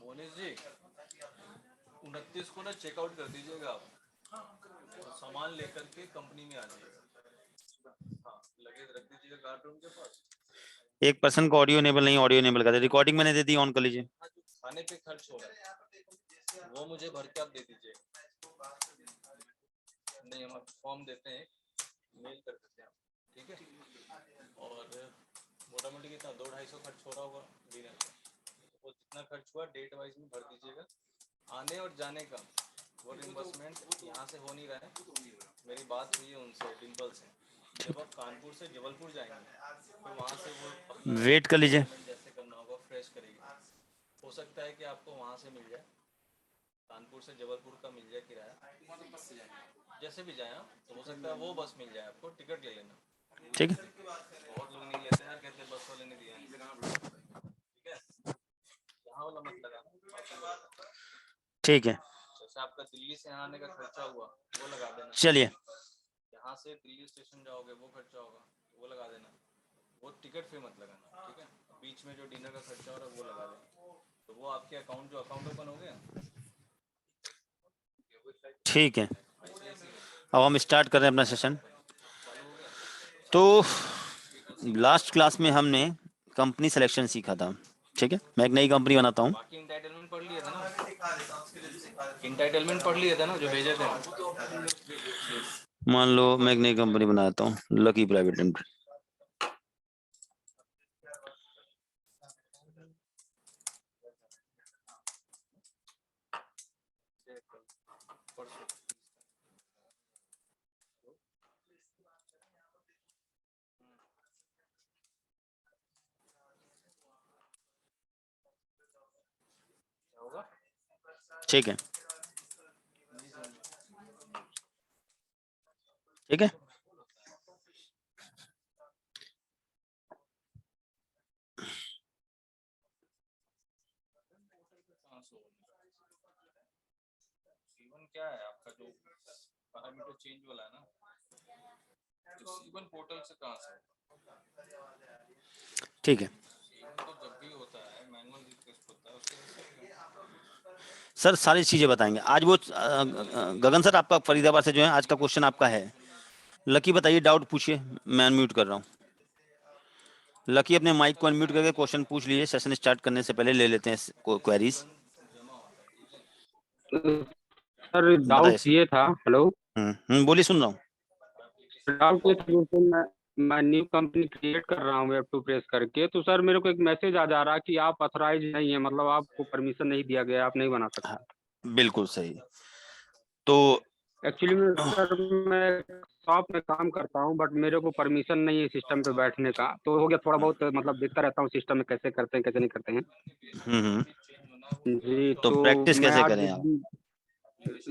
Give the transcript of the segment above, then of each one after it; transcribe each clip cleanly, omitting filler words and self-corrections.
मोनिश जी 29 को ना चेकआउट कर दीजिएगा आप, और सामान लेकर के कंपनी में आ जाइएगा। हाँ, लगेज रख दीजिएगा गार्ड रूम के पास। एक पर्सन को ऑडियो इनेबल नहीं, ऑडियो इनेबल कर दे। रिकॉर्डिंग मैंने दे दी, ऑन कर लीजिए। खाने पे खर्च हो रहा है वो मुझे भर के आप दे दीजिए। नहीं, हम फॉर्म देते हैं, मेल कर देते हैं, ठीक है। और मोटा मोटी कितना 200-250 खर्च हो रहा होगा डिनर का, वो जितना खर्च हुआ डेट वाइज में भर दीजिएगा। आने और जाने का वो रिम्बर्समेंट यहाँ से हो नहीं रहा है। मेरी बात हुई है उनसे, डिम्पल से। जब आप कानपुर से जबलपुर जाएंगे तो वहाँ से वो अपना वेट कर लीजिए। जैसे करना होगा फ्रेश करेगी। हो सकता है कि आपको वहाँ से मिल जाए, कानपुर से जबलपुर का मिल जाए किराया, जैसे भी जाए आप, तो हो सकता है वो बस मिल जाए आपको, टिकट ले लेना, ठीक है, बहुत लोग नहीं लेते हैं, कहते बस वाले ने दिया, ठीक है। यहाँ वाला मत लगाना, ठीक है, जैसे आपका दिल्ली से यहाँ आने का खर्चा हुआ वो लगा देना। चलिए। यहाँ से दिल्ली स्टेशन जाओगे वो खर्चा होगा वो लगा देना, वो टिकट फी मत लगाना, ठीक है। बीच में जो डिनर का खर्चा हो रहा है वो लगा देना, तो वो आपके अकाउंट जो अकाउंट ओपन हो गया। ठीक है, अब हम स्टार्ट कर रहे हैं अपना सेशन। तो लास्ट क्लास में हमने कंपनी सिलेक्शन सीखा था, ठीक है। मैं एक नई कंपनी बनाता हूँ। बाकी इंटाइटलमेंट पढ़ लिया था ना, इंटाइटलमेंट पढ़ लिए थे ना जो भेजे थे। मान लो मैं एक नई कंपनी बनाता हूँ, लकी प्राइवेट लिमिटेड। ठीक है, ठीक है। क्या है आपका जो पैरामीटर चेंज वाला है ना, सीवन पोर्टल से कहाँ से? ठीक है तो जब भी होता है मैनुअल रिक्वेस्ट होता है उसके सर, सारी चीजें बताएंगे आज वो। गगन सर, आपका फरीदाबाद से जो है आज का क्वेश्चन आपका है। लकी बताइए, डाउट पूछिए, मैं अनम्यूट कर रहा हूँ। लकी अपने माइक को अनम्यूट करके क्वेश्चन पूछ लीजिए, सेशन स्टार्ट करने से पहले ले लेते हैं क्वेरीज। सर बताइए डाउट सर। ये था, हेलो। बोलिए, सुन रहा हूँ। डाउट ये था, जैसे मैं न्यू कंपनी क्रिएट कर रहा हूँ वेब टू प्रेस करके, तो सर मेरे को एक मैसेज आ जा रहा कि आप ऑथराइज नहीं है, मतलब आपको परमिशन नहीं दिया गया, आप नहीं बना सकते। हाँ, बिल्कुल सही। तो एक्चुअली में सर मैं शॉप में काम करता हूँ, बट मेरे को परमिशन नहीं है सिस्टम पे बैठने का। तो हो गया थोड़ा बहुत, मतलब देखता रहता हूँ सिस्टम में कैसे करते हैं कैसे नहीं करते हैं। जी, तो तो प्रैक्टिस मैं कैसे आज करें आप?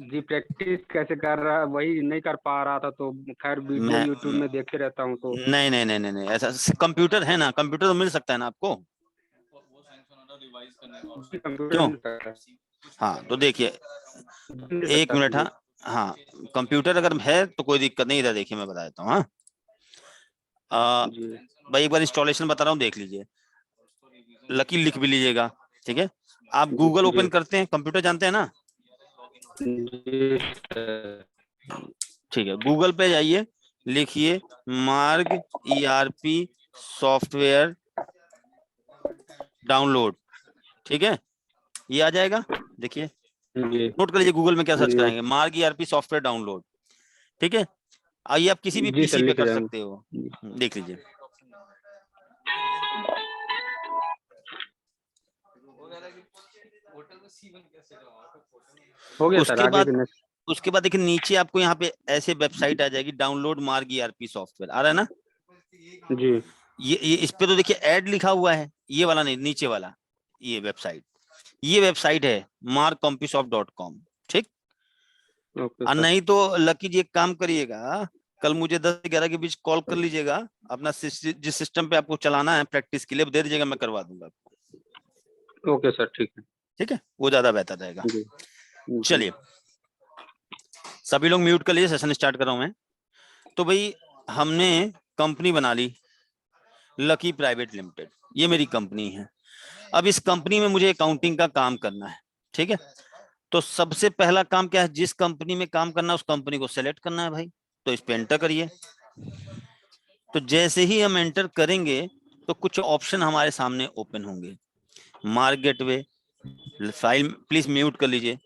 जी प्रैक्टिस कैसे कर रहा, वही नहीं कर पा रहा था, तो खैर वीडियो मैं यूट्यूब में देखे रहता हूँ तो। नहीं नहीं नहीं नहीं नहीं, ऐसा कंप्यूटर है ना, कंप्यूटर तो मिल सकता है ना आपको। जी कंप्यूटर क्यों? मिल सकता है। हाँ, तो देखिए, मिल एक सकता है मिनट। जी। हाँ हाँ, कंप्यूटर अगर है तो कोई दिक्कत नहीं। इधर देखिए, मैं बता देता हूँ। हाँ, जी भाई एक बार इंस्टॉलेशन बता रहा हूँ, देख लीजिए। लकी लिख भी लीजिएगा, ठीक है। आप गूगल जी ओपन करते हैं, कंप्यूटर जानते हैं ना? जी ठीक है, गूगल पे जाइए, लिखिए मार्ग ERP सॉफ्टवेयर डाउनलोड, ठीक है। ये आ जाएगा, देखिए, जी नोट कर लीजिए। गूगल में क्या सर्च जी कराएंगे, मार्ग ERP सॉफ्टवेयर डाउनलोड, ठीक है। आइए, आप किसी भी जी सर पीसी पे लिख कर रहे हैं। सकते हो, देख लीजिए। हो गया सर, उसके आगे बाद के नेक्स्ट। उसके बाद देखिए, नीचे आपको यहाँ पे ऐसे वेबसाइट आ जाएगी, डाउनलोड मार्ग ERP सॉफ्टवेयर, आ रहा है ना? जी ये इस पे तो देखिए ऐड लिखा हुआ है, ये वाला नहीं, नीचे वाला। ये वेबसाइट है markcompusoft.com, ठीक। ओके और सर। नहीं तो लकी जी एक काम करिएगा, कल मुझे 10 से 11 के बीच कॉल कर लीजिएगा। अपना जिस सिस्टम पे आपको चलाना है प्रैक्टिस के लिए दे दीजिएगा, मैं करवा दूंगा आपको। ओके सर ठीक है। ठीक है, वो ज्यादा बेहतर रहेगा। जी जी चलिए, सभी लोग म्यूट कर लीजिए, सेशन स्टार्ट कर रहा हूं मैं। तो भाई, हमने कंपनी बना ली लकी प्राइवेट लिमिटेड, ये मेरी कंपनी है। अब इस कंपनी में मुझे अकाउंटिंग का काम करना है, ठीक है। तो सबसे पहला काम क्या है, जिस कंपनी में काम करना है उस कंपनी को सेलेक्ट करना है भाई, तो इस पे एंटर करिए। तो जैसे ही हम एंटर करेंगे तो कुछ ऑप्शन हमारे सामने ओपन होंगे। Mark gateway, file please mute कर लीजिए,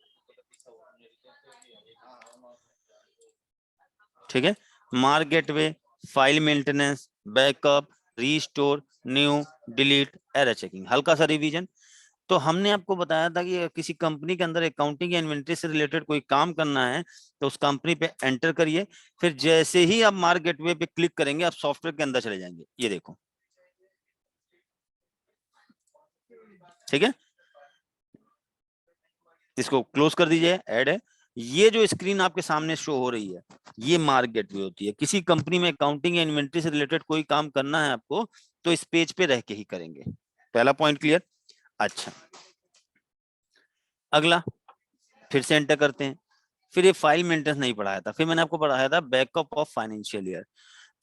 ठीक है। Mark gateway, file maintenance, backup, restore, new, delete, error checking, हल्का सा रिवीजन। तो हमने आपको बताया था कि किसी कंपनी के अंदर अकाउंटिंग या इन्वेंट्री से रिलेटेड कोई काम करना है तो उस कंपनी पे एंटर करिए। फिर जैसे ही आप मार्क गेटवे पे क्लिक करेंगे आप सॉफ्टवेयर के अंदर चले जाएंगे, ये देखो, ठीक है। इसको क्लोज कर दीजिए, ऐड है। ये जो स्क्रीन आपके सामने शो हो रही है ये मार्क गेटवे होती है। किसी कंपनी में अकाउंटिंग या इन्वेंट्री से रिलेटेड कोई काम करना है आपको तो इस पेज पे रह के ही करेंगे। पहला पॉइंट क्लियर। अच्छा, अगला फिर से एंटर करते हैं। फिर ये फाइल मेंटेनेंस नहीं पढ़ाया था, फिर मैंने आपको पढ़ाया था बैकअप ऑफ फाइनेंशियल ईयर,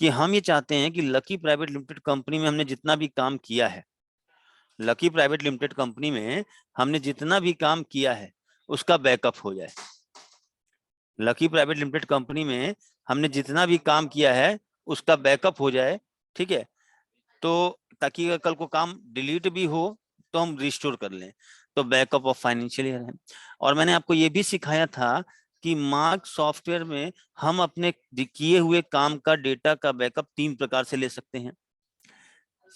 कि हम ये चाहते हैं कि लकी प्राइवेट लिमिटेड कंपनी में हमने जितना भी काम किया है, लकी प्राइवेट लिमिटेड कंपनी में हमने जितना भी काम किया है उसका बैकअप हो जाए। लकी प्राइवेट लिमिटेड कंपनी में हमने जितना भी काम किया है उसका बैकअप हो जाए, ठीक है। तो ताकि अगर कल को काम डिलीट भी हो तो हम रिस्टोर कर लें, तो बैकअप ऑफ फाइनेंशियल ईयर है। और मैंने आपको ये भी सिखाया था कि मार्क सॉफ्टवेयर में हम अपने किए हुए काम का डेटा का बैकअप 3 प्रकार से ले सकते हैं।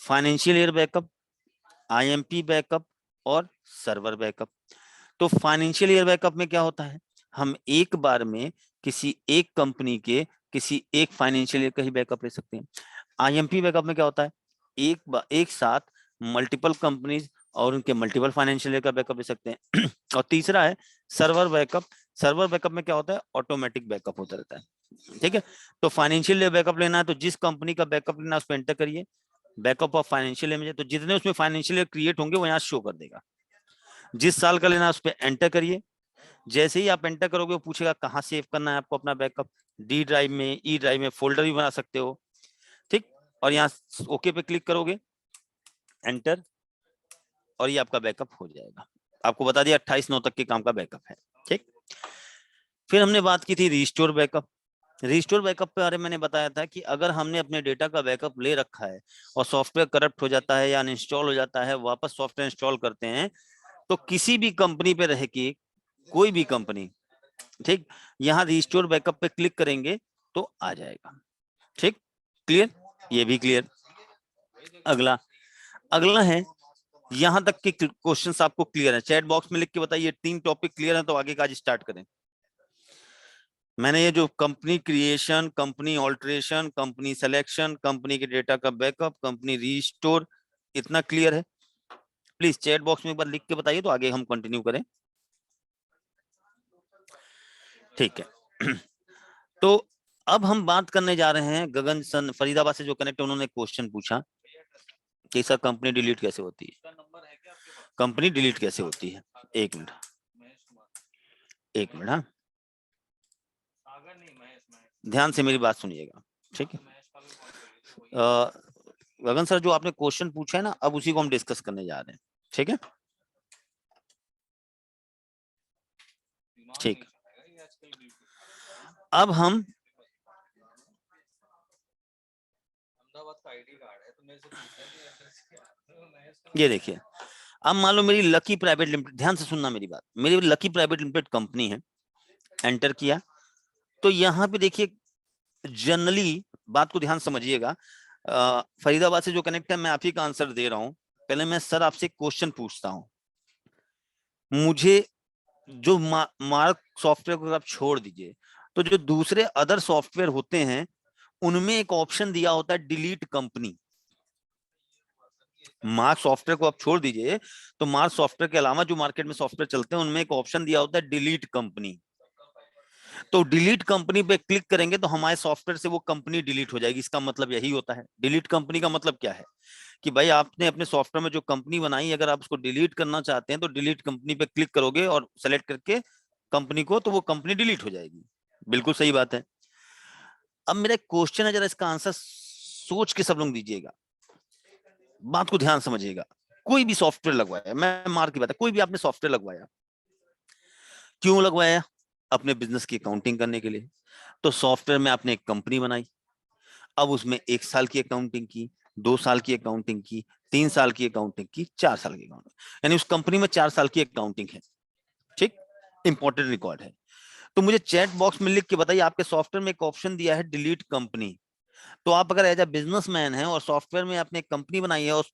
Financial year backup, IMP backup और सर्वर बैकअप। तो फाइनेंशियल ईयर बैकअप में क्या होता है, हम एक बार में किसी एक कंपनी के किसी एक फाइनेंशियल ईयर का ही बैकअप ले सकते हैं। आईएमपी बैकअप में क्या होता है, एक साथ मल्टीपल कंपनीज और उनके मल्टीपल फाइनेंशियल ईयर का बैकअप ले सकते हैं। और तीसरा है सर्वर बैकअप। सर्वर बैकअप में क्या होता है, ऑटोमेटिक बैकअप होता रहता है, ठीक है। तो फाइनेंशियल ईयर बैकअप लेना है तो जिस कंपनी का बैकअप लेना है उस पर एंटर करिए। बैकअप ऑफ फाइनेंशियल ईयर में तो जितने उसमें फाइनेंशियल ईयर क्रिएट होंगे वो यहाँ शो कर देगा। जिस साल का लेना है उस पर एंटर करिए। जैसे ही आप एंटर करोगे वो पूछेगा कहाँ सेव करना है आपको अपना बैकअप, डी ड्राइव में, ई ड्राइव में, फोल्डर भी बना सकते हो, ठीक। और यहाँ ओके पे क्लिक करोगे, एंटर, और ये आपका बैकअप हो जाएगा। आपको बता दिया 28/9 तक के काम का बैकअप है, ठीक। फिर हमने बात की थी रिस्टोर बैकअप। रिस्टोर बैकअप पे बारे में मैंने बताया था कि अगर हमने अपने डेटा का बैकअप ले रखा है और सॉफ्टवेयर करप्ट हो जाता है या अनइंस्टॉल हो जाता है, वापस सॉफ्टवेयर इंस्टॉल करते हैं तो किसी भी कंपनी पे रह के, कोई भी कंपनी, ठीक, यहाँ रिस्टोर बैकअप पे क्लिक करेंगे तो आ जाएगा, ठीक। क्लियर, ये भी क्लियर। अगला अगला है, यहां तक के क्वेश्चंस आपको क्लियर है, चैट बॉक्स में लिख के बताइए 3 टॉपिक क्लियर है तो आगे का आज स्टार्ट करें। मैंने ये जो company creation, company alteration, company selection, company के डेटा का बैकअप, कंपनी रीस्टोर, इतना क्लियर है? प्लीज चैट बॉक्स में एक बार लिख के बताइए तो आगे हम कंटिन्यू करें, ठीक है। तो अब हम बात करने जा रहे हैं, गगन सन फरीदाबाद से जो कनेक्ट है उन्होंने क्वेश्चन पूछा कि सर कंपनी डिलीट कैसे होती है, कंपनी डिलीट कैसे होती है। एक मिनट, एक मिनट, हाँ, ध्यान से मेरी बात सुनिएगा, ठीक है। गगन सर जो आपने क्वेश्चन पूछा है ना, अब उसी को हम डिस्कस करने जा रहे हैं, ठीक है, ठीक। अब हम ये देखिए, अब मान लो मेरी लकी प्राइवेट लिमिटेड, ध्यान से सुनना मेरी बात, मेरी लकी प्राइवेट लिमिटेड कंपनी है, एंटर किया तो यहाँ पे देखिए, जनरली बात को ध्यान समझिएगा, फरीदाबाद से जो कनेक्ट है मैं आप ही का आंसर दे रहा हूं। पहले मैं सर आपसे क्वेश्चन पूछता हूं, मुझे जो मार्क सॉफ्टवेयर को आप छोड़ दीजिए, तो जो दूसरे अदर सॉफ्टवेयर होते हैं उनमें एक ऑप्शन दिया होता है डिलीट कंपनी। मार्क सॉफ्टवेयर को आप छोड़ दीजिए तो मार्क सॉफ्टवेयर के अलावा जो मार्केट में सॉफ्टवेयर चलते हैं उनमें एक ऑप्शन दिया होता है डिलीट कंपनी। तो डिलीट कंपनी पे क्लिक करेंगे तो हमारे सॉफ्टवेयर से वो कंपनी डिलीट हो जाएगी। इसका मतलब यही होता है। डिलीट कंपनी का मतलब क्या है कि भाई आपने अपने सॉफ्टवेयर में जो कंपनी बनाई, अगर आप उसको डिलीट करना चाहते हैं तो डिलीट कंपनी पे क्लिक करोगे और सेलेक्ट करके कंपनी को, तो वो कंपनी डिलीट हो जाएगी। बिल्कुल सही बात है। अब मेरा एक क्वेश्चन है, जरा इसका आंसर सोच के सब लोग दीजिएगा, बात को ध्यान समझिएगा। कोई भी सॉफ्टवेयर लगवाया, मैं मार्क की बात है, कोई भी आपने सॉफ्टवेयर लगवाया, क्यों लगवाया? अपने बिजनेस की अकाउंटिंग करने के लिए। तो सॉफ्टवेयर में आपने एक कंपनी बनाई, अब उसमें 1 साल की अकाउंटिंग की, 2 साल की अकाउंटिंग की, 3 साल की अकाउंटिंग की, 4 साल की अकाउंटिंग, यानी उस कंपनी में 4 साल की अकाउंटिंग है। ठीक, इंपॉर्टेंट रिकॉर्ड है। तो मुझे चैट बॉक्स में लिख के बताइए, आपके सॉफ्टवेयर में एक ऑप्शन दिया है डिलीट कंपनी। तो आप अगर एज अ बिजनेसमैन है और सॉफ्टवेयर में आपने एक कंपनी बनाई है और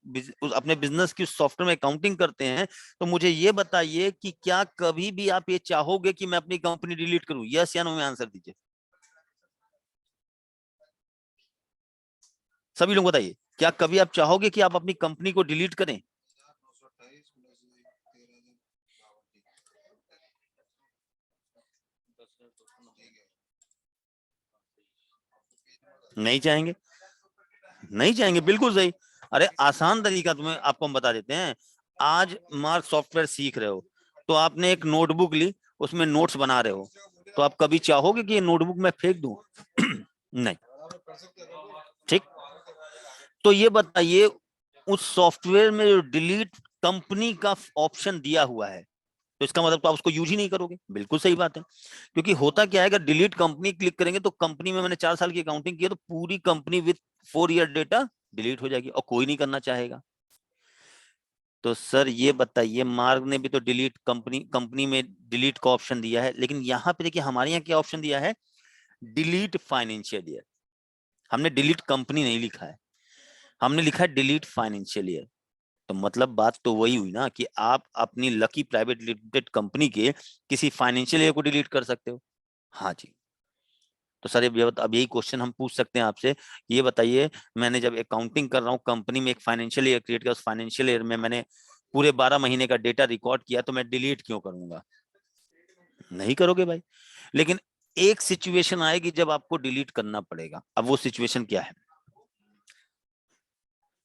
उस अपने बिजनेस की सॉफ्टवेयर में अकाउंटिंग करते हैं, तो मुझे ये बताइए कि क्या कभी भी आप ये चाहोगे कि मैं अपनी कंपनी डिलीट करूं? यस या नो में आंसर दीजिए। सभी लोग बताइए, क्या कभी आप चाहोगे कि आप अपनी कंपनी को डिलीट करें? नहीं चाहेंगे, नहीं चाहेंगे, बिल्कुल सही। अरे आसान तरीका तुम्हें आपको हम बता देते हैं। आज मार्क सॉफ्टवेयर सीख रहे हो, तो आपने एक नोटबुक ली, उसमें नोट्स बना रहे हो, तो आप कभी चाहोगे कि ये नोटबुक मैं फेंक दूं? नहीं। ठीक, तो ये बताइए, उस सॉफ्टवेयर में जो डिलीट कंपनी का ऑप्शन दिया हुआ है, तो इसका मतलब तो आप उसको यूज ही नहीं करोगे। बिल्कुल सही बात है, क्योंकि होता क्या है, अगर डिलीट कंपनी क्लिक करेंगे तो कंपनी में मैंने 4 साल की अकाउंटिंग की है, तो पूरी company with 4 year data delete हो जाएगी और कोई नहीं करना चाहेगा। तो सर ये बताइए, मार्ग ने भी तो डिलीट कंपनी में डिलीट का ऑप्शन दिया है, लेकिन यहाँ पे देखिए हमारे यहाँ क्या ऑप्शन दिया है, डिलीट फाइनेंशियल ईयर। हमने डिलीट कंपनी नहीं लिखा है, हमने लिखा है डिलीट फाइनेंशियल ईयर। तो मतलब बात तो वही हुई ना कि आप अपनी लकी प्राइवेट लिमिटेड कंपनी के किसी फाइनेंशियल ईयर को डिलीट कर सकते हो। हाँ जी। तो सर अब यही क्वेश्चन हम पूछ सकते हैं आपसे, ये बताइए, मैंने जब अकाउंटिंग कर रहा हूँ कंपनी में, एक फाइनेंशियल ईयर क्रिएट किया, उस फाइनेंशियल ईयर में मैंने पूरे 12 महीने का डेटा रिकॉर्ड किया, तो मैं डिलीट क्यों करूंगा? नहीं करोगे भाई। लेकिन एक सिचुएशन आएगी जब आपको डिलीट करना पड़ेगा। अब वो सिचुएशन क्या है,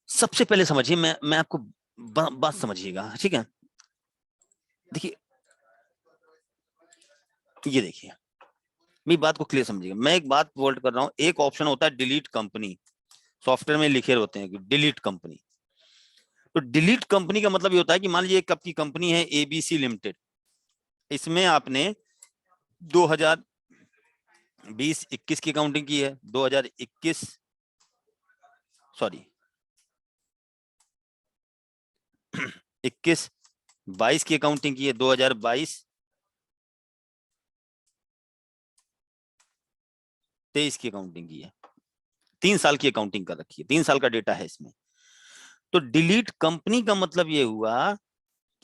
सबसे पहले समझिए, मैं आपको बात समझिएगा, ठीक है? देखिए, ये देखिए, मेरी बात को क्लियर समझिएगा। मैं एक बात वर्ड कर रहा हूं, एक ऑप्शन होता है डिलीट कंपनी, सॉफ्टवेयर में लिखे होते हैं कि डिलीट कंपनी। तो डिलीट कंपनी का मतलब ये होता है कि मान लीजिए एक आपकी कंपनी है एबीसी लिमिटेड, इसमें आपने 2020-21 की अकाउंटिंग की है, 2021 सॉरी 21-22 की अकाउंटिंग की है, 2022-23 की अकाउंटिंग की है, 3 साल की अकाउंटिंग कर रखी है, 3 साल का डेटा है इसमें। तो डिलीट कंपनी का मतलब ये हुआ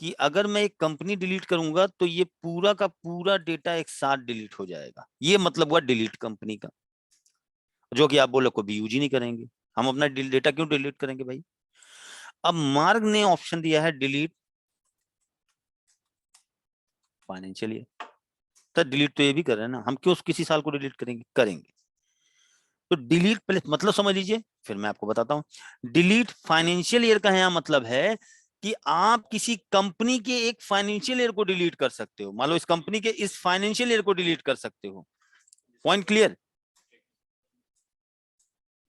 कि अगर मैं एक कंपनी डिलीट करूंगा तो ये पूरा का पूरा डेटा एक साथ डिलीट हो जाएगा। ये मतलब हुआ डिलीट कंपनी का, जो कि आप बोलो कभी यूज ही नहीं करेंगे। हम अपना डेटा क्यों डिलीट करेंगे भाई? अब मार्ग ने ऑप्शन दिया है डिलीट फाइनेंशियल ईयर, तो डिलीट तो ये भी कर रहे हैं ना, हम क्यों किसी साल को डिलीट करेंगे? करेंगे। तो डिलीट पहले मतलब समझ लीजिए, फिर मैं आपको बताता हूं। डिलीट फाइनेंशियल ईयर का यहां मतलब है कि आप किसी कंपनी के एक फाइनेंशियल ईयर को डिलीट कर सकते हो। मान लो इस कंपनी के इस फाइनेंशियल ईयर को डिलीट कर सकते हो। Point clear?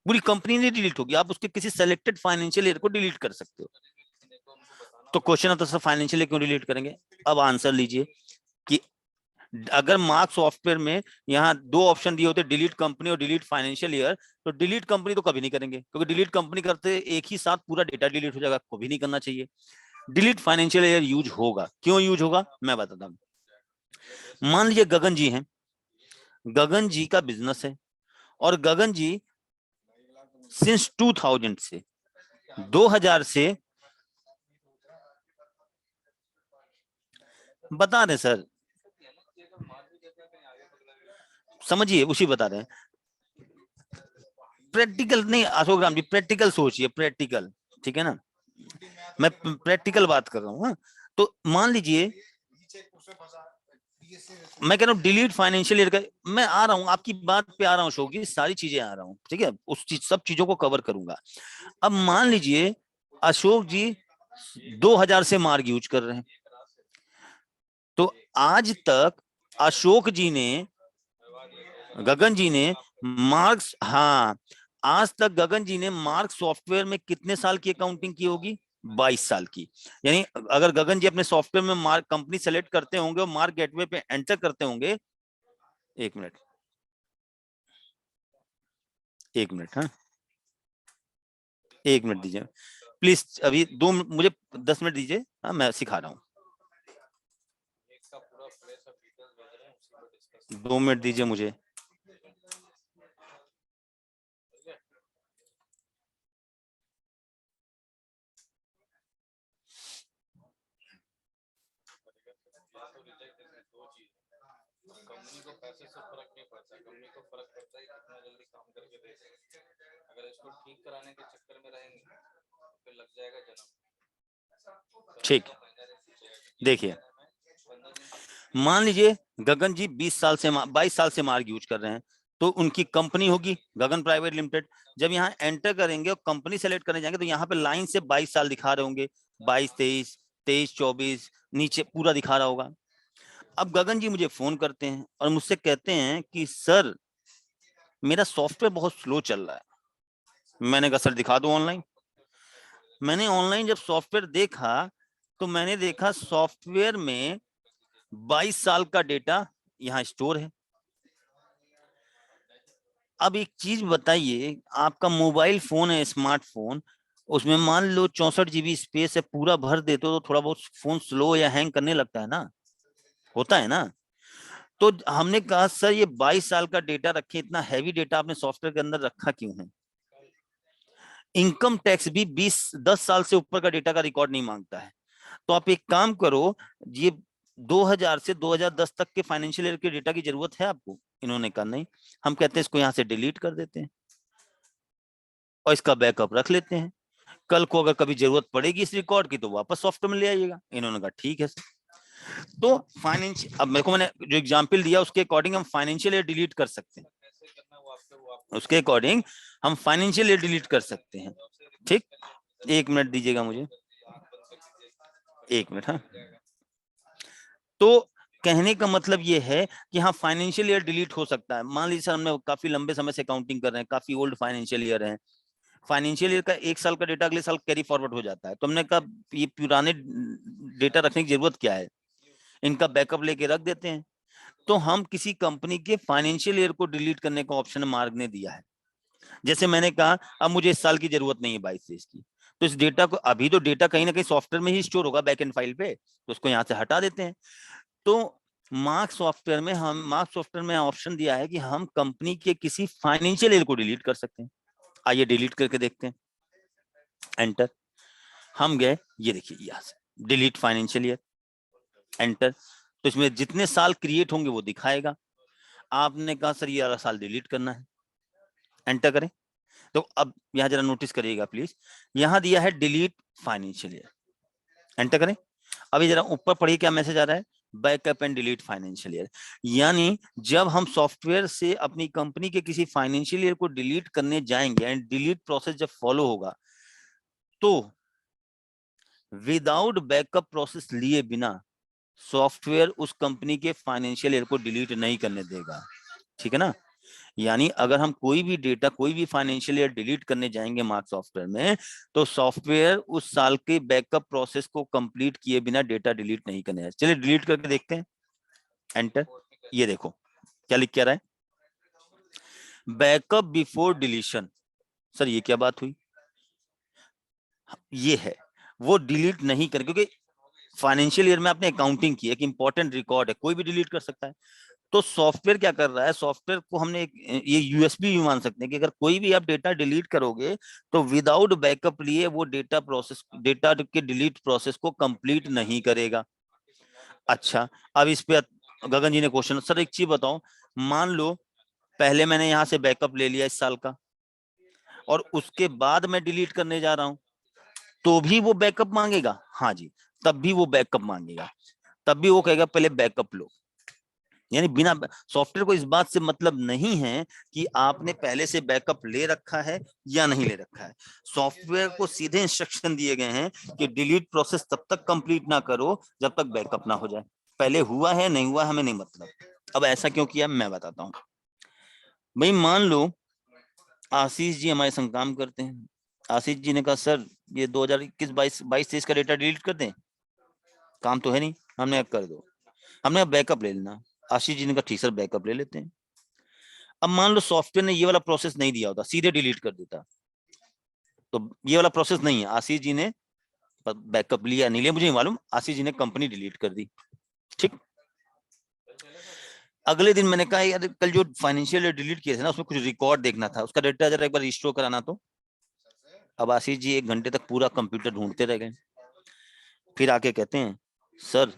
पूरी कंपनी नहीं डिलीट होगी, आप उसके किसी सेलेक्टेड फाइनेंशियल ईयर को डिलीट कर सकते हो। तो क्वेश्चन आता है, फाइनेंशियल ईयर क्यों डिलीट करेंगे? अब आंसर लीजिए कि अगर मार्क सॉफ्टवेयर में यहाँ 2 ऑप्शन दिए होते, डिलीट कंपनी और डिलीट फाइनेंशियल ईयर, तो डिलीट कंपनी तो कभी नहीं करेंगे, क्योंकि डिलीट कंपनी करते एक ही साथ पूरा डेटा डिलीट हो जाएगा, कभी नहीं करना चाहिए। डिलीट फाइनेंशियल ईयर यूज होगा, क्यों यूज होगा मैं बताता हूं। मान लीजिए गगन जी हैं, गगन जी का बिजनेस है, और गगन जी सिंस 2000 से 2000 से बता रहे सर, समझिए उसी बता रहे हैं। प्रैक्टिकल नहीं अशोक राम जी, प्रैक्टिकल सोचिए, प्रैक्टिकल, ठीक है ना? मैं प्रैक्टिकल बात कर रहा हूँ। हाँ? तो मान लीजिए मैं कह रहा हूँ डिलीट फाइनेंशियल ईयर का, मैं आ रहा हूँ आपकी बात पे, आ रहा हूँ अशोक जी, सारी चीजें आ रहा हूँ, ठीक है? सब चीजों को कवर करूंगा। अब मान लीजिए अशोक जी 2000 से मार्ग यूज कर रहे हैं, तो आज तक अशोक जी ने, गगन जी ने मार्क्स, हाँ, आज तक गगन जी ने मार्क सॉफ्टवेयर में कितने साल की अकाउंटिंग की होगी? 22 साल की। यानी अगर गगन जी अपने सॉफ्टवेयर में मार्क कंपनी सेलेक्ट करते होंगे और मार्क गेटवे पे एंटर करते होंगे, एक मिनट, एक मिनट, हाँ, एक मिनट दीजिए प्लीज, अभी मुझे 10 मिनट दीजिए, हाँ मैं सिखा रहा हूँ, 2 मिनट दीजिए मुझे। कंपनी को पैसे से फर्क नहीं पड़ता, कंपनी को फर्क पड़ता है कितना जल्दी काम करके दे सकते। अगर इसको ठीक कराने के चक्कर में रहेंगे फिर लग जाएगा जन्म। ठीक, देखिए मान लीजिए गगन जी 22 साल से मार्क यूज कर रहे हैं, तो उनकी कंपनी होगी गगन प्राइवेट लिमिटेड। जब यहाँ एंटर करेंगे और कंपनी सेलेक्ट करने जाएंगे तो यहाँ पे लाइन से 22 साल दिखा रहे होंगे, 22, 23, 23, 24, नीचे पूरा दिखा रहा होगा। अब गगन जी मुझे फोन करते हैं और मुझसे कहते हैं कि सर मेरा सॉफ्टवेयर बहुत स्लो चल रहा है। मैंने कहा सर दिखा दो ऑनलाइन। मैंने ऑनलाइन जब सॉफ्टवेयर देखा तो मैंने देखा सॉफ्टवेयर में 22 साल का डेटा यहाँ स्टोर है। अब एक चीज बताइए, आपका मोबाइल फोन है, स्मार्टफोन, उसमें मान लो 64 GB स्पेस है, पूरा भर देते हो तो थोड़ा बहुत फोन स्लो या हैंग करने लगता है ना, होता है ना। तो हमने कहा सर ये 22 साल का डेटा रखे, इतना हैवी डेटा आपने सॉफ्टवेयर के अंदर रखा क्यों है? इनकम टैक्स भी 10 साल से ऊपर का डेटा का रिकॉर्ड नहीं मांगता है। तो आप एक काम करो, ये 2000 से 2010 तक के फाइनेंशियल ईयर के डेटा की जरूरत है आपको? इन्होंने कहा नहीं। हम कहते हैं इसको यहां से डिलीट कर देते हैं और इसका बैकअप रख लेते हैं, कल को अगर कभी जरूरत पड़ेगी इस रिकॉर्ड की तो वापस सॉफ्टवेयर में ले आइएगा। इन्होंने कहा ठीक है सर। तो फाइनेंशियल, अब मेरे को मैंने जो एग्जांपल दिया उसके अकॉर्डिंग हम फाइनेंशियल ईयर डिलीट कर सकते हैं, उसके अकॉर्डिंग हम फाइनेंशियल ईयर डिलीट कर सकते हैं। ठीक, 1 मिनट दीजिएगा मुझे, 1 मिनट, हाँ। तो कहने का मतलब ये है कि हाँ फाइनेंशियल ईयर डिलीट हो सकता है। मान लीजिए सर हमने काफी लंबे समय से अकाउंटिंग कर रहे हैं, काफी ओल्ड फाइनेंशियल ईयर है, फाइनेंशियल ईयर का 1 साल का डेटा अगले साल कैरी फॉरवर्ड हो जाता है, तो हमने कहा ये पुराने डेटा रखने की जरूरत क्या है, इनका बैकअप लेके रख देते हैं। तो हम किसी कंपनी के फाइनेंशियल ईयर को डिलीट करने का ऑप्शन मार्ग ने दिया है। जैसे मैंने कहा अब मुझे इस साल की जरूरत नहीं है 22 की, तो इस डेटा को, अभी तो डेटा कहीं ना कहीं सॉफ्टवेयर में ही स्टोर होगा बैक एंड फाइल पे, तो उसको यहाँ से हटा देते हैं। तो मार्क सॉफ्टवेयर में ऑप्शन दिया है कि हम कंपनी के किसी फाइनेंशियल ईयर को डिलीट कर सकते हैं। आइए डिलीट करके देखते हैं, एंटर। हम गए, ये देखिए यहाँ से डिलीट फाइनेंशियल ईयर, एंटर। तो इसमें जितने साल क्रिएट होंगे वो दिखाएगा। आपने कहा सर ये वाला साल डिलीट करना है, एंटर करें। तो अब यहाँ जरा नोटिस करिएगा प्लीज, यहाँ दिया है डिलीट फाइनेंशियल ईयर, एंटर करें। अभी जरा ऊपर पढ़िए क्या मैसेज आ रहा है, backup and delete financial year. यानी जब हम सॉफ्टवेयर से अपनी कंपनी के किसी फाइनेंशियल ईयर को डिलीट करने जाएंगे एंड डिलीट प्रोसेस जब फॉलो होगा तो विदाउट बैकअप प्रोसेस लिए बिना सॉफ्टवेयर उस कंपनी के फाइनेंशियल ईयर को डिलीट नहीं करने देगा। ठीक है ना। यानी अगर हम कोई भी डेटा, कोई भी फाइनेंशियल ईयर डिलीट करने जाएंगे मार्क सॉफ्टवेयर में, तो सॉफ्टवेयर उस साल के बैकअप प्रोसेस को कंप्लीट किए बिना डेटा डिलीट नहीं करने है। चलिए डिलीट करके देखते हैं, एंटर। ये देखो क्या लिख क्या रहा है, बैकअप बिफोर डिलीशन। सर ये क्या बात हुई, ये है वो डिलीट नहीं कर, क्योंकि फाइनेंशियल ईयर में आपने अकाउंटिंग की, एक इंपॉर्टेंट रिकॉर्ड है, कोई भी डिलीट कर सकता है। तो सॉफ्टवेयर क्या कर रहा है, सॉफ्टवेयर को हमने ये यूएसबी भी मान सकते हैं कि अगर कोई भी आप डेटा डिलीट करोगे तो विदाउट बैकअप लिए वो डेटा के डिलीट प्रोसेस को कंप्लीट नहीं करेगा। अच्छा, अब इस पे गगन जी ने क्वेश्चन, सर एक चीज बताओ, मान लो पहले मैंने यहां से बैकअप ले लिया इस साल का और उसके बाद मैं डिलीट करने जा रहा हूं, तो भी वो बैकअप मांगेगा? हाँ जी, तब भी वो बैकअप मांगेगा, तब भी वो कहेगा पहले बैकअप लो। यानी बिना, सॉफ्टवेयर को इस बात से मतलब नहीं है कि आपने पहले से बैकअप ले रखा है या नहीं ले रखा है। सॉफ्टवेयर को सीधे इंस्ट्रक्शन दिए गए हैं कि डिलीट प्रोसेस तब तक कंप्लीट ना करो जब तक बैकअप ना हो जाए। पहले हुआ है नहीं हुआ हमें नहीं मतलब। अब ऐसा क्यों किया मैं बताता हूँ। भाई मान लो आशीष जी हमारे संग काम करते हैं, आशीष जी ने कहा सर ये 2021-22-23 का डेटा डिलीट कर दें? काम तो है नहीं, हमने कर दो, हमने बैकअप ले लेना। आशीष जी ने कहा ठीक सर बैकअप ले लेते हैं। अब मान लो सॉफ्टवेयर ने ये वाला प्रोसेस नहीं दिया होता, सीधे डिलीट कर देता, तो ये वाला प्रोसेस नहीं है। आशीष जी ने बैकअप लिया नहीं लिया मुझे नहीं मालूम, आशीष जी ने कंपनी डिलीट कर दी, ठीक। अगले दिन मैंने कहा यार कल जो फाइनेंशियल डिलीट किए थे ना उसमें कुछ रिकॉर्ड देखना था, उसका डेटा जरा एक बार रिस्टोर कराना। तो अब आशीष जी 1 घंटे तक पूरा कंप्यूटर ढूंढते रह गए, फिर आके कहते हैं सर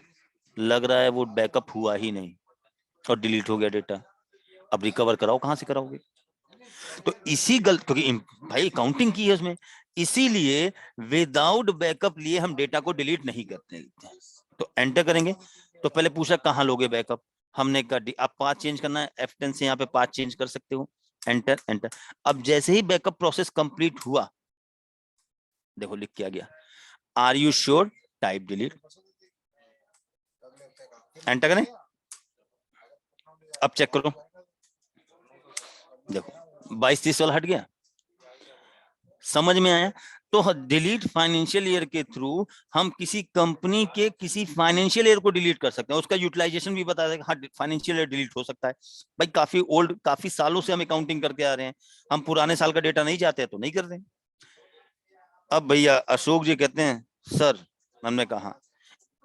लग रहा है वो बैकअप हुआ ही नहीं और डिलीट हो गया डेटा, अब रिकवर कराओ, कहां से कराओगे? तो इसी क्योंकि भाई अकाउंटिंग की है उसमें, इसीलिए विदाउट बैकअप लिए हम डेटा को डिलीट नहीं करते। तो एंटर करेंगे तो पहले पूछा कहां लोगे बैकअप, हमने कहा आप पाथ चेंज करना है, F10 से यहाँ पे पाथ चेंज कर सकते हो, एंटर एंटर। अब जैसे ही बैकअप प्रोसेस कंप्लीट हुआ, देखो लिख के आ गया are you sure, type delete, enter करें। अब चेक करो, देखो 22-23 वाला हट गया, समझ में आया? तो डिलीट फाइनेंशियल ईयर के थ्रू हम किसी कंपनी के किसी फाइनेंशियल ईयर को डिलीट कर सकते हैं, उसका यूटिलाइजेशन भी बता देगा। हाँ फाइनेंशियल ईयर डिलीट हो सकता है भाई, काफी ओल्ड, काफी सालों से हम अकाउंटिंग करके आ रहे हैं, हम पुराने साल का डेटा नहीं चाहते तो नहीं करते। अब भैया अशोक जी कहते हैं सर, हमने कहा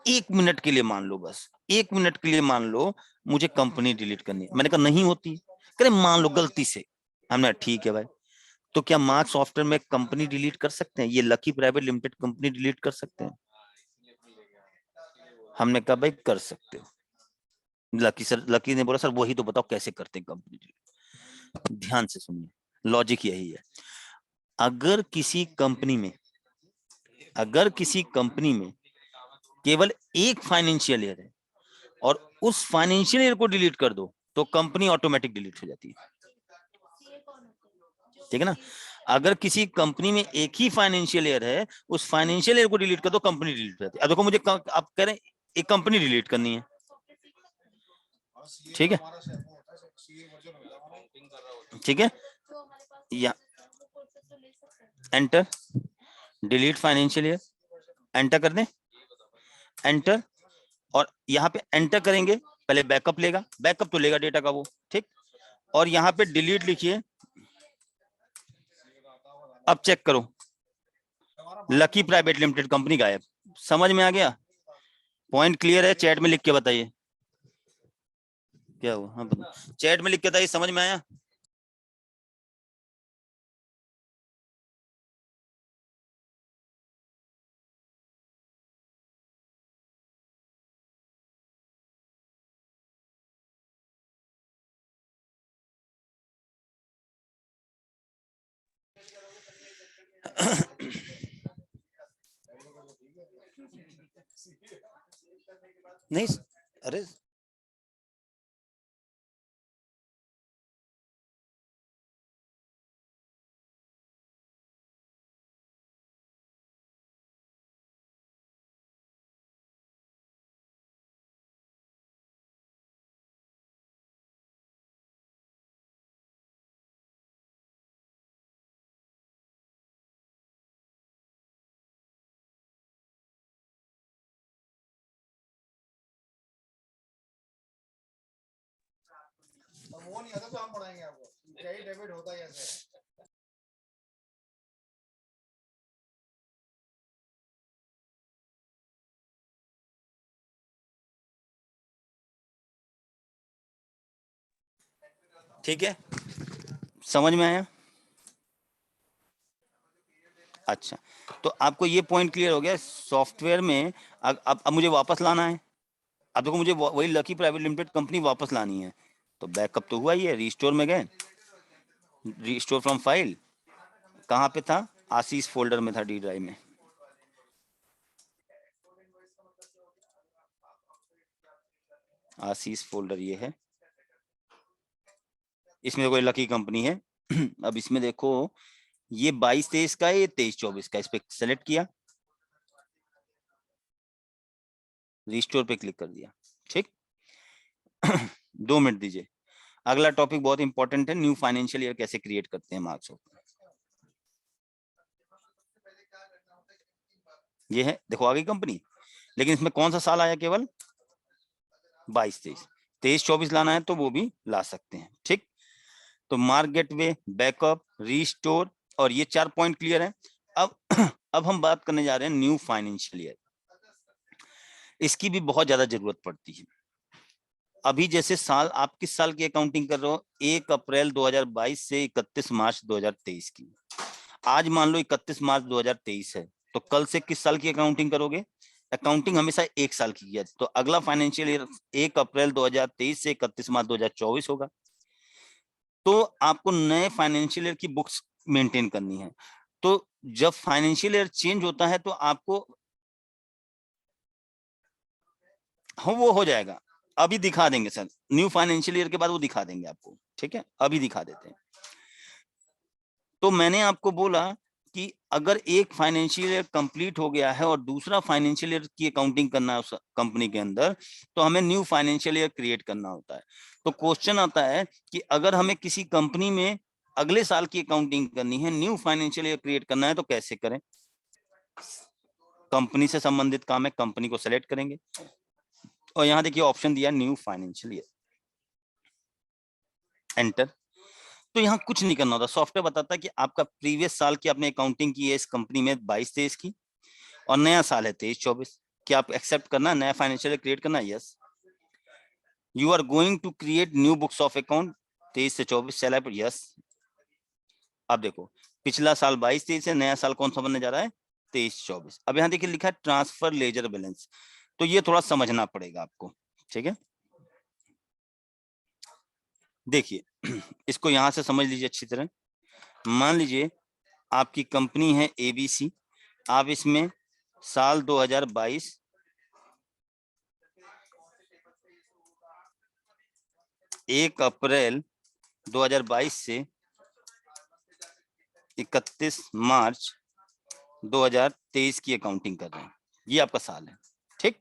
1 मिनट के लिए मान लो, बस 1 मिनट के लिए मान लो मुझे कंपनी डिलीट करनी है। मैंने कहा नहीं होती, कह मान लो गलती से। हमने ठीक है भाई, तो क्या मार्क सॉफ्टवेयर में कंपनी डिलीट कर सकते हैं? ये lucky private limited company delete कर सकते हैं? हमने कहा भाई कर सकते हो। लकी ने बोला सर वही तो बताओ कैसे करते हैं कंपनी डिलीट। ध्यान से सुनिए, लॉजिक यही है, अगर किसी कंपनी में केवल एक फाइनेंशियल ईयर है और उस फाइनेंशियल ईयर को डिलीट कर दो तो कंपनी ऑटोमेटिक डिलीट हो जाती है, ठीक है ना। अगर किसी कंपनी में एक ही फाइनेंशियल ईयर है, उस फाइनेंशियल ईयर को डिलीट कर दो कंपनी डिलीट हो जाती है। अब देखो मुझे आप कह रहे हैं एक कंपनी डिलीट करनी है, ठीक है, ठीक है, या enter delete financial year, enter कर दें, एंटर, और यहाँ पे एंटर करेंगे पहले बैकअप लेगा, बैकअप तो लेगा डेटा का वो, ठीक, और यहाँ पे डिलीट लिखिए। अब चेक करो लकी प्राइवेट लिमिटेड कंपनी गायब। समझ में आ गया? पॉइंट क्लियर है? चैट में लिख के बताइए क्या हुआ। हाँ चैट में लिख के बताइए, समझ में आया? नहीं अरे वो नहीं आता तो हम पढ़ाएंगे आपको, क्रेडिट डेबिट होता है ऐसे। ठीक है, समझ में आया? अच्छा, तो आपको ये पॉइंट क्लियर हो गया सॉफ्टवेयर में। अब मुझे वापस लाना है, अब देखो मुझे वही लकी प्राइवेट लिमिटेड कंपनी वापस लानी है, तो बैकअप तो हुआ ही है, रिस्टोर में गए, रिस्टोर फ्रॉम फाइल, कहाँ पे था? आशीष फोल्डर में था, डी ड्राइव में। आशीष फोल्डर ये है, इसमें कोई लकी कंपनी है। अब इसमें देखो ये 22-23 का है, ये 23-24 का, इस पे सेलेक्ट किया, रिस्टोर पे क्लिक कर दिया, ठीक। 2 मिनट दीजिए, अगला टॉपिक बहुत इंपॉर्टेंट है, न्यू फाइनेंशियल ईयर कैसे क्रिएट करते हैं मार्क्स। ये है, देखो आ गई कंपनी, लेकिन इसमें कौन सा साल आया, केवल 22-23, 23-24 लाना है तो वो भी ला सकते हैं। ठीक, तो मार्क गेटवे, बैकअप, रीस्टोर, और ये 4 पॉइंट क्लियर है। अब अब हम बात करने जा रहे हैं न्यू फाइनेंशियल ईयर। इसकी भी बहुत ज्यादा जरूरत पड़ती है। अभी जैसे साल, आप किस साल की अकाउंटिंग कर रहे हो, 1 अप्रैल 2022 से 31 मार्च 2023 की। आज मान लो 31 मार्च 2023 है, तो कल से किस साल की अकाउंटिंग करोगे? अकाउंटिंग हमेशा 1 साल की जाती है, तो अगला फाइनेंशियल ईयर 1 अप्रैल 2023 से 31 मार्च 2024 होगा। तो आपको नए फाइनेंशियल ईयर की बुक्स मेंटेन करनी है। तो जब फाइनेंशियल ईयर चेंज होता है तो आपको, हाँ वो हो जाएगा, अभी दिखा देंगे सर, न्यू फाइनेंशियल ईयर के बाद वो दिखा देंगे आपको। ठीक है, अभी दिखा देते हैं। तो मैंने आपको बोला कि अगर एक फाइनेंशियल ईयर कंप्लीट हो गया है और दूसरा फाइनेंशियल ईयर की अकाउंटिंग करना है उस कंपनी के अंदर, तो हमें न्यू फाइनेंशियल ईयर क्रिएट करना होता है। तो क्वेश्चन आता है कि अगर हमें किसी कंपनी में अगले साल की अकाउंटिंग करनी है, न्यू फाइनेंशियल ईयर क्रिएट करना है, तो कैसे करें? कंपनी से संबंधित काम है, कंपनी को सेलेक्ट करेंगे और यहाँ देखिए ऑप्शन दिया न्यू फाइनेंशियल ईयर, एंटर। तो यहाँ कुछ नहीं करना होता, सॉफ्टवेयर बताता है कि आपका प्रीवियस साल की आपने अकाउंटिंग की है इस कंपनी में 22-23 की, और नया साल है 23-24, क्या आप एक्सेप्ट करना, नया फाइनेंशियल ईयर क्रिएट करना? Yes. You are going to create new books of account 23 से 24, चला पर यस। अब देखो पिछला साल 22-23 है, नया साल कौन सा बनने जा रहा है? 23-24। अब यहाँ देखिए लिखा है ट्रांसफर लेजर बैलेंस, तो ये थोड़ा समझना पड़ेगा आपको। ठीक है, देखिए इसको यहां से समझ लीजिए अच्छी तरह। मान लीजिए आपकी कंपनी है एबीसी, आप इसमें साल 2022 1 अप्रैल 2022 से 31 मार्च 2023 की अकाउंटिंग कर रहे हैं, ये आपका साल है। ठीक,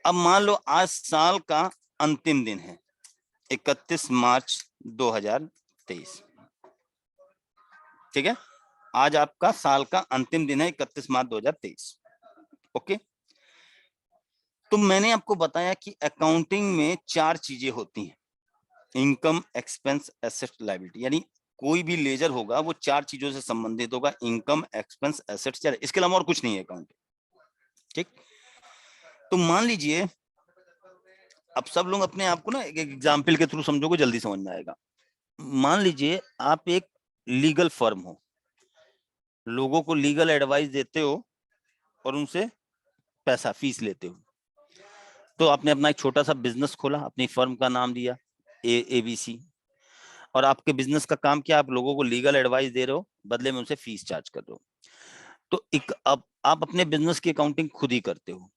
अब मान लो आज साल का अंतिम दिन है 31 मार्च 2023। ठीक है, आज आपका साल का अंतिम दिन है 31 मार्च 2023। ओके, तो मैंने आपको बताया कि अकाउंटिंग में 4 चीजें होती हैं, इनकम, एक्सपेंस, एसेट, लायबिलिटी। यानी कोई भी लेजर होगा वो 4 चीजों से संबंधित होगा, इनकम, एक्सपेंस, एसेट्स, इसके अलावा और कुछ नहीं है अकाउंट। ठीक, तो मान लीजिए अब सब लोग अपने आप को ना एक एग्जाम्पल के थ्रू समझोगे, जल्दी समझ में आएगा। मान लीजिए आप एक लीगल फर्म हो, लोगों को लीगल एडवाइस देते हो और उनसे पैसा फीस लेते हो। तो आपने अपना एक छोटा सा बिजनेस खोला, अपनी फर्म का नाम दिया एबीसी, और आपके बिजनेस का काम क्या, आप लोगों को लीगल एडवाइस दे रहे हो, बदले में उनसे फीस चार्ज कर रहे हो। तो आप अपने बिजनेस की अकाउंटिंग खुद ही करते हो।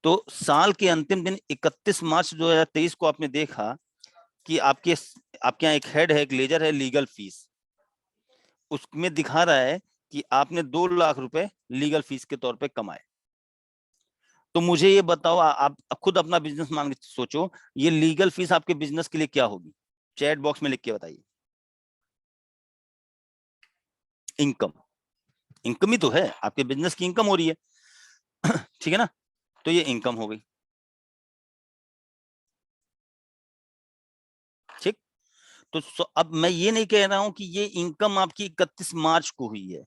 तो साल के अंतिम दिन 31 मार्च 2023 को आपने देखा कि आपके यहाँ एक हेड है, एक लेजर है, लीगल फीस, उसमें दिखा रहा है कि आपने 2 लाख रुपए लीगल फीस के तौर पे कमाए। तो मुझे ये बताओ, आप खुद अपना बिजनेस मान के सोचो, ये लीगल फीस आपके बिजनेस के लिए क्या होगी? चैट बॉक्स में लिख के बताइए। इनकम, इनकम ही तो है, आपके बिजनेस की इनकम हो रही है। ठीक है ना, तो ये इनकम हो गई। ठीक, तो अब मैं ये नहीं कह रहा हूं कि ये इनकम आपकी 31 मार्च को हुई है।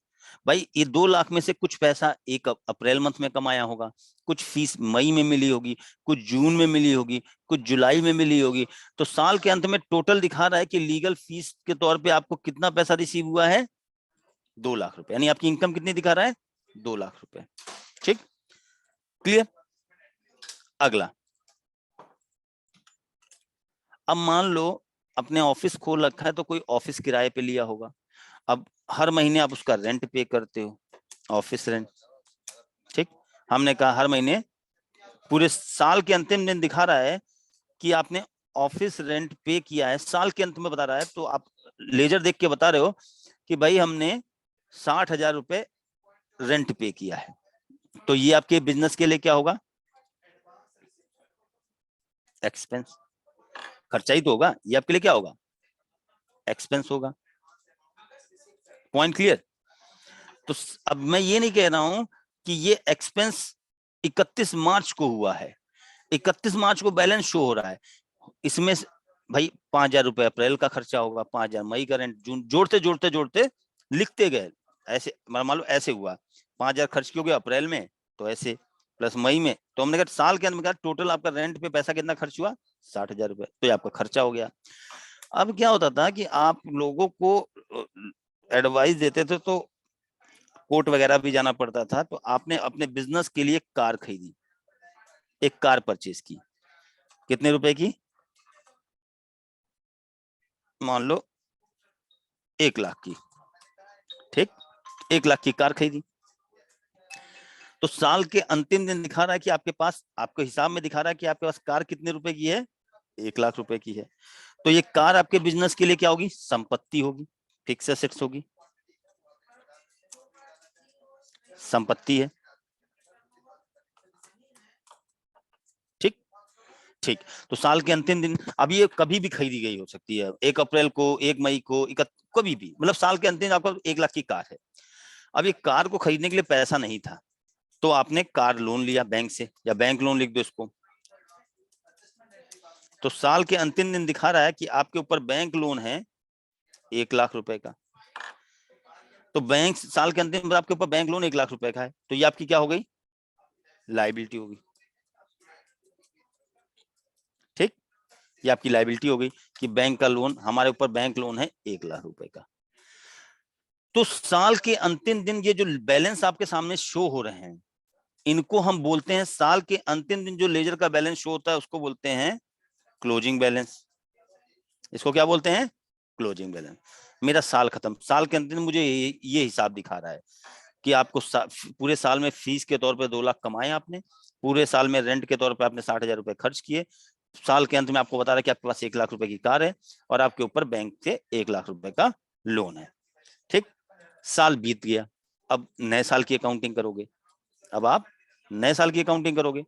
भाई ये 2 लाख में से कुछ पैसा 1 अप्रैल मंथ में कमाया होगा, कुछ फीस मई में मिली होगी, कुछ जून में मिली होगी, कुछ जुलाई में मिली होगी। तो साल के अंत में टोटल दिखा रहा है कि लीगल फीस के तौर पे आपको कितना पैसा रिसीव हुआ है? 2 लाख रुपए। यानी आपकी इनकम कितनी दिखा रहा है? 2 लाख रुपए। ठीक, क्लियर? अगला, अब मान लो अपने ऑफिस खोल रखा है, तो कोई ऑफिस किराए पे लिया होगा। अब हर महीने आप उसका रेंट पे करते हो, ऑफिस रेंट। ठीक, हमने कहा हर महीने, पूरे साल के अंतिम दिन दिखा रहा है कि आपने ऑफिस रेंट पे किया है, साल के अंत में बता रहा है। तो आप लेजर देख के बता रहे हो कि भाई हमने 60,000 रुपए रेंट पे किया है। तो ये आपके बिजनेस के लिए क्या होगा? एक्सपेंस, खर्चा ही तो होगा, ये आपके लिए क्या होगा? एक्सपेंस होगा। Point clear? तो अब मैं ये नहीं कह रहा हूं कि ये एक्सपेंस 31 मार्च को हुआ है, 31 मार्च को बैलेंस शो हो रहा है, इसमें भाई 5,000 रुपए अप्रैल का खर्चा होगा, 5,000 मई का रेंट, जून, जोड़ते जोड़ते जोड़ते लिखते गए, ऐसे मान लो ऐसे हुआ, 5,000 खर्च क्यों गया अप्रैल में, तो ऐसे प्लस मई में, तो हमने कहा साल के अंत में कहा टोटल आपका रेंट पे पैसा कितना खर्च हुआ, 60,000 रुपए, तो ये आपका खर्चा हो गया। अब क्या होता था कि आप लोगों को एडवाइस देते थे तो कोर्ट वगैरह भी जाना पड़ता था, तो आपने अपने बिजनेस के लिए कार खरीदी, एक कार परचेज की, कितने रुपए की, मान लो 1 लाख की, ठीक, 1 लाख की कार खरीदी, तो साल के अंतिम दिन दिखा रहा है कि आपके पास, आपके हिसाब में दिखा रहा है कि आपके पास कार कितने रुपए की है, 1 लाख रुपए की है, तो ये कार आपके बिजनेस के लिए क्या होगी, संपत्ति होगी, फिक्स एसेट्स होगी, संपत्ति है, ठीक ठीक। तो साल के अंतिम दिन, अब ये कभी भी खरीदी गई हो सकती है, 1 अप्रैल को, 1 मई को, कभी भी, मतलब साल के अंतिम दिन आपको 1 लाख की कार है। अब ये कार को खरीदने के लिए पैसा नहीं था, तो आपने कार लोन लिया बैंक से, या बैंक लोन लिख दो इसको, तो साल के अंतिम दिन दिखा रहा है कि आपके ऊपर बैंक लोन है 1 लाख रुपए का, तो बैंक साल के अंतिम दिन आपके ऊपर बैंक लोन 1 लाख रुपए का है, तो ये आपकी क्या हो गई, लायबिलिटी होगी, ठीक, ये आपकी लायबिलिटी हो गई कि बैंक का लोन, हमारे ऊपर बैंक लोन है 1 लाख रुपए का। तो साल के अंतिम दिन ये जो बैलेंस आपके सामने शो हो रहे हैं, इनको हम बोलते हैं, साल के अंतिम दिन जो लेजर का बैलेंस शो होता है उसको बोलते हैं क्लोजिंग बैलेंस। इसको क्या बोलते हैं, क्लोजिंग बैलेंस। मेरा साल खत्म, साल के अंतिम दिन मुझे ये हिसाब दिखा रहा है कि आपको पूरे साल में फीस के तौर पे 2 लाख कमाए आपने, पूरे साल में रेंट के तौर पे आपने 60,000 रुपए खर्च किए, साल के अंत में आपको बता रहा है कि आपके पास 1 लाख रुपए की कार है और आपके ऊपर बैंक से 1 लाख रुपए का लोन है, ठीक। साल बीत गया, अब नए साल की अकाउंटिंग करोगे, अब आप नए साल की अकाउंटिंग करोगे,